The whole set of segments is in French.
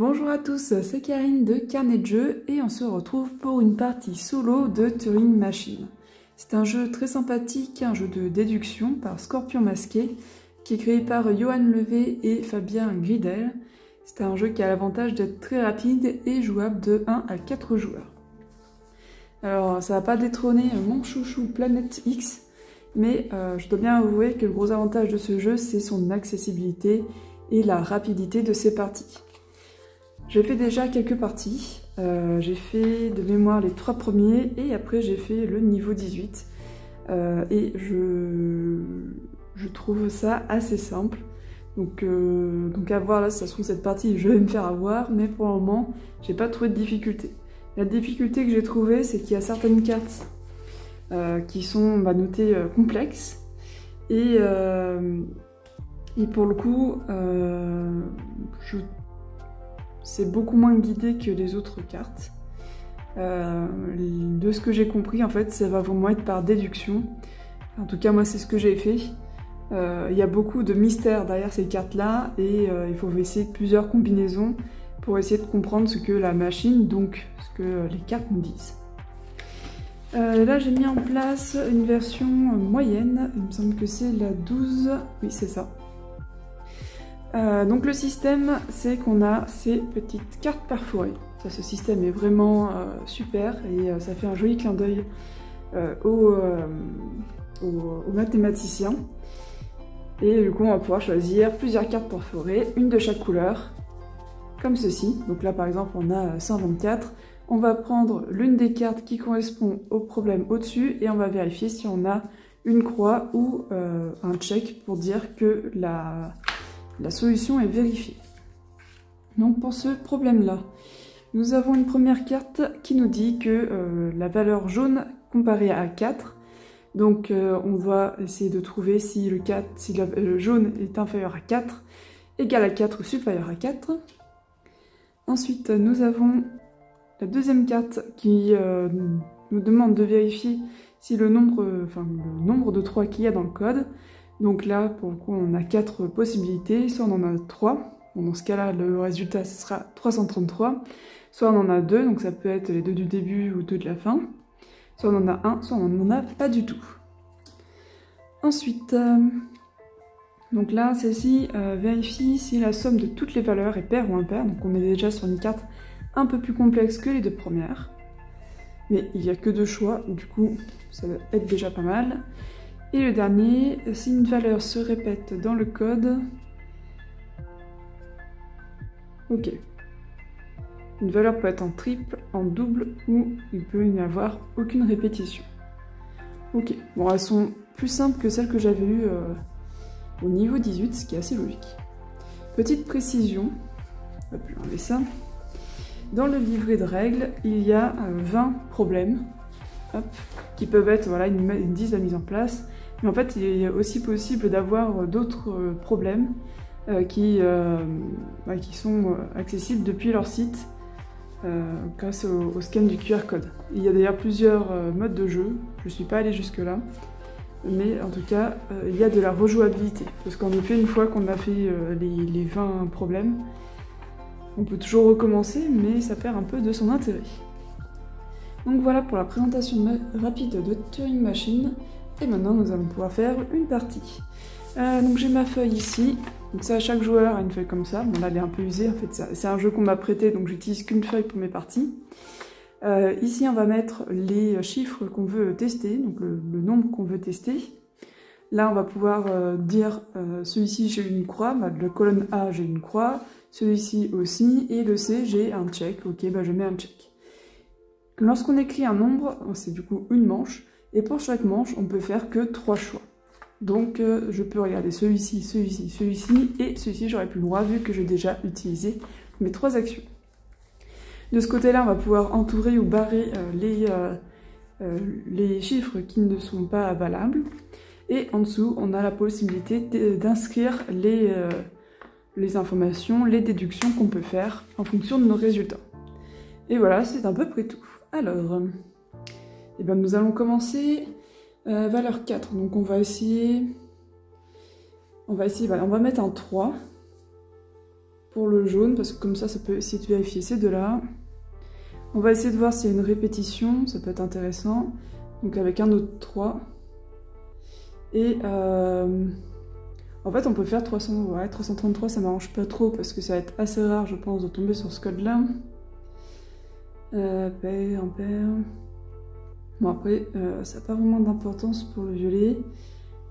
Bonjour à tous, c'est Karine de Carnet de Jeux et on se retrouve pour une partie solo de Turing Machine. C'est un jeu très sympathique, un jeu de déduction par Scorpion Masqué, qui est créé par Johan Levé et Fabien Gridel. C'est un jeu qui a l'avantage d'être très rapide et jouable de 1 à 4 joueurs. Alors ça va pas détrôner mon chouchou Planète X, mais je dois bien avouer que le gros avantage de ce jeu c'est son accessibilité et la rapidité de ses parties. J'ai fait déjà quelques parties, j'ai fait de mémoire les 3 premiers et après j'ai fait le niveau 18 et je trouve ça assez simple. Donc à voir là, si ça se trouve cette partie je vais me faire avoir, mais pour le moment j'ai pas trouvé de difficulté. La difficulté que j'ai trouvée c'est qu'il y a certaines cartes qui sont notées complexes et pour le coup c'est beaucoup moins guidé que les autres cartes. De ce que j'ai compris, en fait, ça va vraiment être par déduction. En tout cas, moi, c'est ce que j'ai fait. Il y a beaucoup de mystères derrière ces cartes-là, et il faut essayer plusieurs combinaisons pour essayer de comprendre ce que la machine, donc ce que les cartes nous disent. Là, j'ai mis en place une version moyenne. Il me semble que c'est la 12. Oui, c'est ça. Donc le système, c'est qu'on a ces petites cartes perforées. Ça, ce système est vraiment super et ça fait un joli clin d'œil aux mathématiciens. Et du coup, on va pouvoir choisir plusieurs cartes perforées, une de chaque couleur, comme ceci. Donc là, par exemple, on a 124. On va prendre l'une des cartes qui correspond au problème au-dessus et on va vérifier si on a une croix ou un check pour dire que la solution est vérifiée. Donc pour ce problème-là, nous avons une première carte qui nous dit que la valeur jaune comparée à 4, donc on va essayer de trouver si le jaune est inférieur à 4, égal à 4 ou supérieur à 4. Ensuite, nous avons la deuxième carte qui nous demande de vérifier si le nombre de 3 qu'il y a dans le code. Donc là, pour le coup, on a 4 possibilités, soit on en a 3, bon, dans ce cas-là, le résultat ce sera 333, soit on en a 2, donc ça peut être les 2 du début ou 2 de la fin, soit on en a 1, soit on n'en a pas du tout. Ensuite, donc là, celle-ci vérifie si la somme de toutes les valeurs est paire ou impaire, donc on est déjà sur une carte un peu plus complexe que les 2 premières, mais il n'y a que 2 choix, du coup, ça va être déjà pas mal. Et le dernier, si une valeur se répète dans le code... Ok. Une valeur peut être en triple, en double, ou il peut n'y avoir aucune répétition. Ok. Bon, elles sont plus simples que celles que j'avais eues au niveau 18, ce qui est assez logique. Petite précision, on va plus enlever ça. Dans le livret de règles, il y a 20 problèmes, hop, qui peuvent être, voilà, ils disent la mise en place. Mais en fait, il est aussi possible d'avoir d'autres problèmes qui sont accessibles depuis leur site grâce au scan du QR code. Il y a d'ailleurs plusieurs modes de jeu, je ne suis pas allée jusque-là, mais en tout cas, il y a de la rejouabilité. Parce qu'en effet, une fois qu'on a fait les 20 problèmes, on peut toujours recommencer, mais ça perd un peu de son intérêt. Donc voilà pour la présentation rapide de Turing Machine. Et maintenant, nous allons pouvoir faire une partie. Donc j'ai ma feuille ici. Donc ça, chaque joueur a une feuille comme ça. Bon là, elle est un peu usée. En fait, c'est un jeu qu'on m'a prêté, donc j'utilise qu'une feuille pour mes parties. Ici, on va mettre les chiffres qu'on veut tester, donc le nombre qu'on veut tester. Là, on va pouvoir dire celui-ci, j'ai une croix. La colonne A, j'ai une croix. Celui-ci aussi. Et le C, j'ai un check. Ok, je mets un check. Lorsqu'on écrit un nombre, c'est du coup une manche. Et pour chaque manche, on peut faire que 3 choix. Donc je peux regarder celui-ci, celui-ci, celui-ci, et celui-ci j'aurais plus le droit vu que j'ai déjà utilisé mes 3 actions. De ce côté-là, on va pouvoir entourer ou barrer les chiffres qui ne sont pas valables. Et en dessous, on a la possibilité d'inscrire les informations, les déductions qu'on peut faire en fonction de nos résultats. Et voilà, c'est à peu près tout. Alors... Et bien nous allons commencer valeur 4, donc on va essayer, voilà, on va mettre un 3 pour le jaune, parce que comme ça peut essayer de vérifier ces deux-là. On va essayer de voir s'il y a une répétition, ça peut être intéressant. Donc avec un autre 3. Et en fait, on peut faire 333, ça m'arrange pas trop, parce que ça va être assez rare, je pense, de tomber sur ce code-là. Pair, impair... Bon après, ça n'a pas vraiment d'importance pour le violet.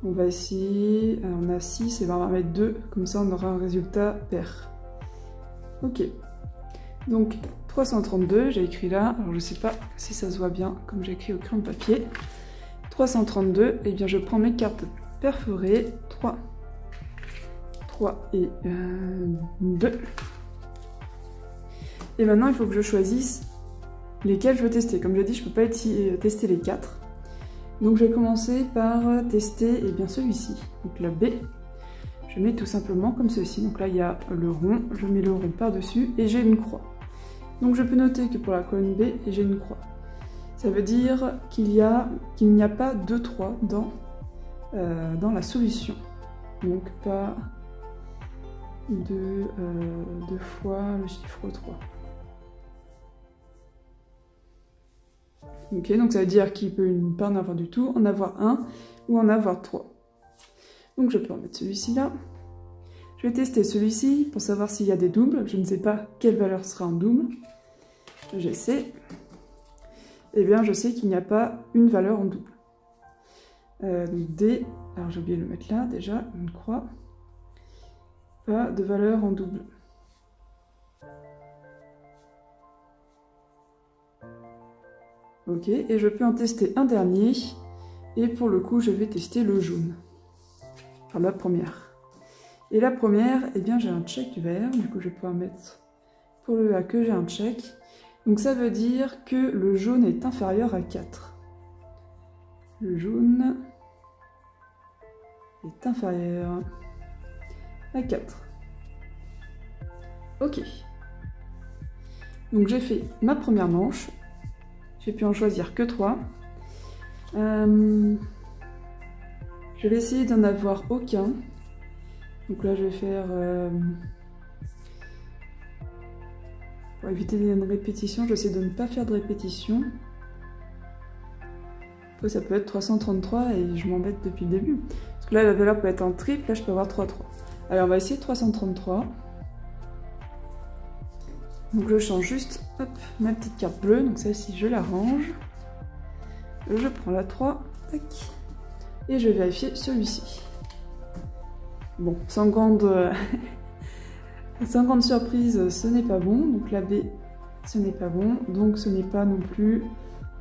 On va essayer, on a 6 et ben on va mettre 2, comme ça on aura un résultat pair. Ok, donc 332, j'ai écrit là, alors je sais pas si ça se voit bien, comme j'ai écrit au crayon de papier. 332, et bien je prends mes cartes perforées, 3 et 2. Et maintenant il faut que je choisisse lesquels je veux tester. Comme je l'ai dit, je ne peux pas tester les 4. Donc je vais commencer par tester bien celui-ci. Donc la B, je mets tout simplement comme ceci. Donc là il y a le rond, je mets le rond par-dessus et j'ai une croix. Donc je peux noter que pour la colonne B, j'ai une croix. Ça veut dire qu'il n'y a pas 2, 3 dans la solution. Donc pas 2 fois le chiffre 3. Ok, donc ça veut dire qu'il peut ne pas en avoir du tout, en avoir un ou en avoir 3. Donc je peux en mettre celui-ci là. Je vais tester celui-ci pour savoir s'il y a des doubles. Je ne sais pas quelle valeur sera en double. J'essaie. Eh bien, je sais qu'il n'y a pas une valeur en double. Donc D, alors j'ai oublié de le mettre là déjà, une croix. Pas de valeur en double. Ok, et je peux en tester un dernier, et pour le coup je vais tester le jaune, enfin la première. Et la première, eh bien j'ai un check vert, du coup je vais pouvoir mettre pour le A que j'ai un check. Donc ça veut dire que le jaune est inférieur à 4. Le jaune est inférieur à 4. Ok. Donc j'ai fait ma première manche. J'ai pu en choisir que 3. Je vais essayer d'en avoir aucun. Donc là, je vais faire... pour éviter une répétition, j'essaie de ne pas faire de répétition. Après, ça peut être 333 et je m'embête depuis le début. Parce que là, la valeur peut être en triple, là, je peux avoir 3, 3. Allez, on va essayer 333. Donc je change juste hop, ma petite carte bleue, donc celle-ci je la range. Je prends la 3, tac, et je vais vérifier celui-ci. Bon, sans grande surprise, ce n'est pas bon. Donc la B, ce n'est pas bon. Donc ce n'est pas non plus,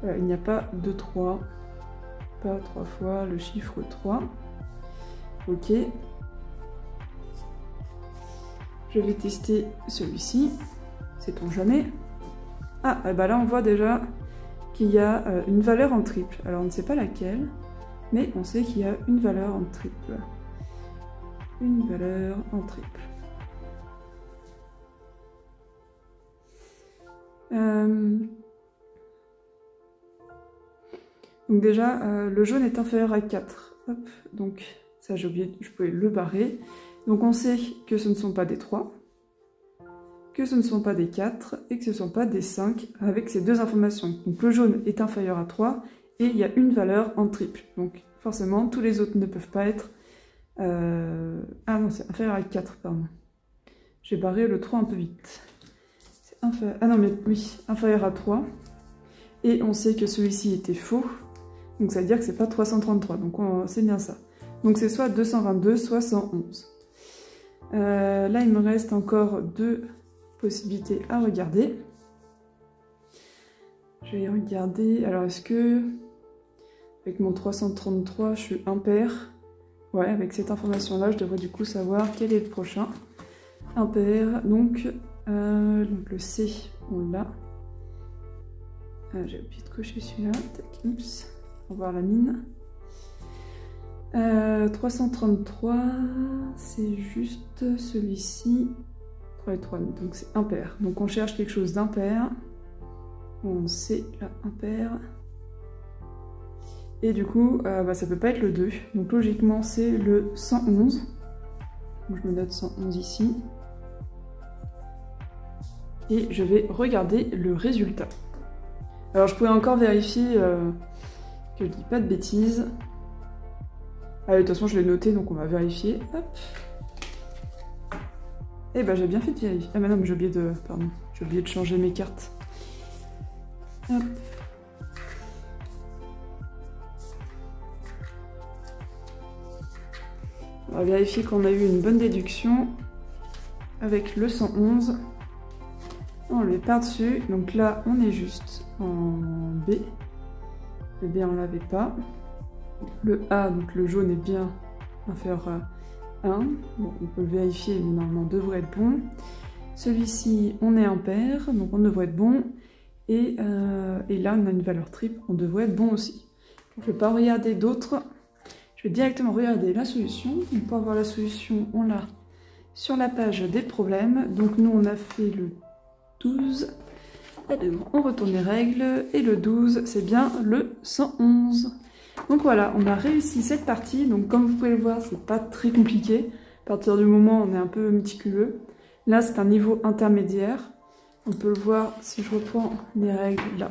il n'y a pas de 3, pas 3 fois le chiffre 3. Ok. Je vais tester celui-ci. Sait-on jamais. Ah, et bah là on voit déjà qu'il y a une valeur en triple. Alors on ne sait pas laquelle, mais on sait qu'il y a une valeur en triple. Une valeur en triple. Donc déjà, le jaune est inférieur à 4. Hop, donc ça j'ai oublié, je pouvais le barrer. Donc on sait que ce ne sont pas des 3. Que ce ne sont pas des 4 et que ce ne sont pas des 5 avec ces deux informations. Donc le jaune est inférieur à 3 et il y a une valeur en triple. Donc forcément, tous les autres ne peuvent pas être... Ah non, c'est inférieur à 4, pardon. J'ai barré le 3 un peu vite. Ah non, mais oui, inférieur à 3. Et on sait que celui-ci était faux. Donc ça veut dire que c'est pas 333. Donc c'est bien ça. Donc c'est soit 222, soit 111. Là, il me reste encore 2 possibilités à regarder. Je vais regarder. Alors, est-ce que avec mon 333, je suis impair? Ouais, avec cette information-là, je devrais du coup savoir quel est le prochain. Impair. Donc le C, on l'a. J'ai oublié de cocher celui-là. Oups. On va voir la mine. 333, c'est juste celui-ci. 3 et 3, donc c'est impair. Donc on cherche quelque chose d'impair. On sait là, impair. Et du coup, ça peut pas être le 2. Donc logiquement, c'est le 111. Donc je me note 111 ici. et je vais regarder le résultat. Alors je pourrais encore vérifier que je dis pas de bêtises. Allez, de toute façon je l'ai noté donc on va vérifier. Hop. Eh ben j'ai bien fait de vérifier. Ah mais non mais j'ai oublié de... Pardon, j'ai oublié de changer mes cartes. Hop. On va vérifier qu'on a eu une bonne déduction avec le 111. On le met par-dessus. Donc là, on est juste en B. Le B, on l'avait pas. Le A, donc le jaune, est bien inférieur à 1. Bon, on peut le vérifier, mais normalement, on devrait être bon. Celui-ci, on est impair, donc on devrait être bon. Et là, on a une valeur triple, on devrait être bon aussi. Donc, je ne vais pas regarder d'autres. Je vais directement regarder la solution. Donc, pour avoir la solution, on l'a sur la page des problèmes. Donc nous, on a fait le 12. Allez, on retourne les règles. Et le 12, c'est bien le 111. Donc voilà, on a réussi cette partie. Donc comme vous pouvez le voir, c'est pas très compliqué. À partir du moment où on est un peu méticuleux. Là, c'est un niveau intermédiaire. On peut le voir si je reprends les règles là.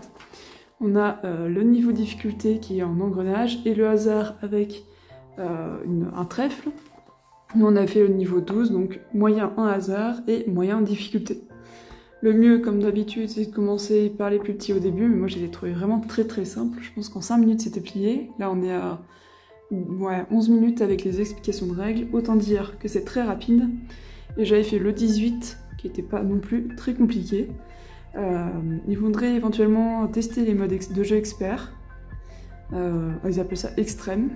On a le niveau difficulté qui est en engrenage et le hasard avec un trèfle. Nous on a fait le niveau 12, donc moyen en hasard et moyen en difficulté. Le mieux, comme d'habitude, c'est de commencer par les plus petits au début, mais moi je les ai trouvés vraiment très très simples. Je pense qu'en 5 minutes c'était plié. Là on est à 11 minutes avec les explications de règles. Autant dire que c'est très rapide. Et j'avais fait le 18, qui n'était pas non plus très compliqué. Il faudrait éventuellement tester les modes de jeu expert. Ils appellent ça extrême.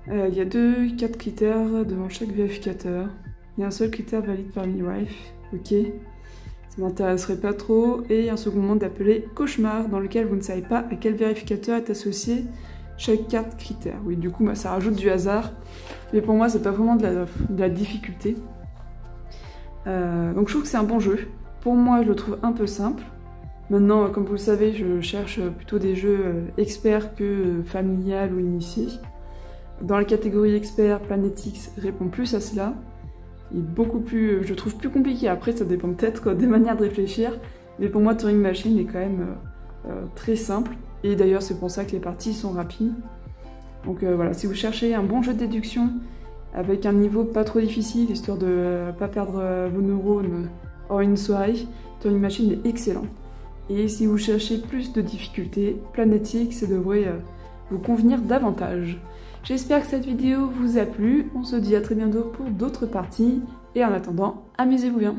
Il y a 4 critères devant chaque vérificateur. Il y a un seul critère valide par midwife. Ok. Ça m'intéresserait pas trop. Et un second mode appelé cauchemar, dans lequel vous ne savez pas à quel vérificateur est associé chaque carte critère. Oui, du coup, ça rajoute du hasard. Mais pour moi, c'est pas vraiment de la difficulté. Donc je trouve que c'est un bon jeu. Pour moi, je le trouve un peu simple. Maintenant, comme vous le savez, je cherche plutôt des jeux experts que familial ou initié. Dans la catégorie expert, Planetix répond plus à cela. Il est beaucoup plus, je trouve, plus compliqué. Après, ça dépend peut-être des manières de réfléchir. Mais pour moi, Turing Machine est quand même très simple. Et d'ailleurs, c'est pour ça que les parties sont rapides. Donc voilà, si vous cherchez un bon jeu de déduction avec un niveau pas trop difficile, histoire de ne pas perdre vos neurones en une soirée, Turing Machine est excellent. Et si vous cherchez plus de difficultés, Planetix devrait vous convenir davantage. J'espère que cette vidéo vous a plu, on se dit à très bientôt pour d'autres parties, et en attendant, amusez-vous bien.